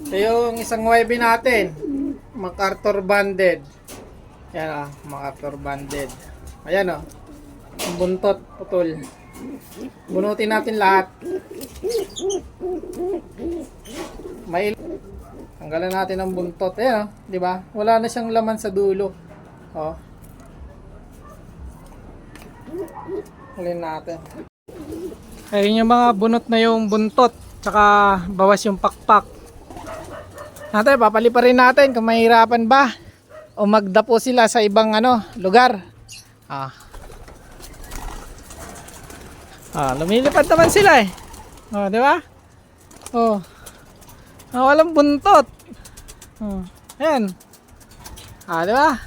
Ito yung isang YB natin. MacArthur banded. Yan MacArthur banded. Ayan ang buntot, putol. Bunutin natin lahat. Tanggalan natin ang buntot. Ayan di ba? Wala na siyang laman sa dulo. Hulin natin. Ayun yung mga bunot na yung buntot. Tsaka bawas yung pakpak. Natin, papalipa rin natin kung mahirapan ba o magdapo sila sa ibang lugar. Lumilipad naman sila eh. Di ba? Walang buntot. Ayan. Di ba?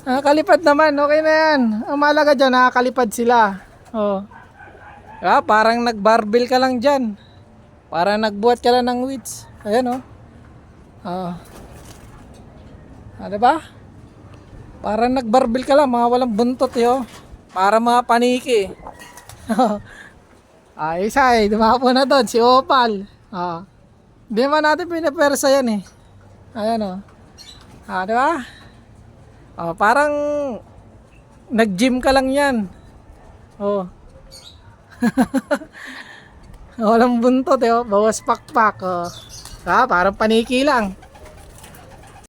Nakakalipad naman, okay na yan. Ang mahalaga dyan, nakakalipad sila. Parang nag-barbell ka lang dyan. Parang nagbuhat ka lang ng weights. Ayan diba? Parang nag-barbell ka lang, mga walang buntot para mga paniki. Isa dumapo na doon, si Opal. Hindi man natin pinapersa yan eh. Ayan diba? Parang nag-gym ka lang yan. Walang buntot bawas pakpak. Parang paniki lang.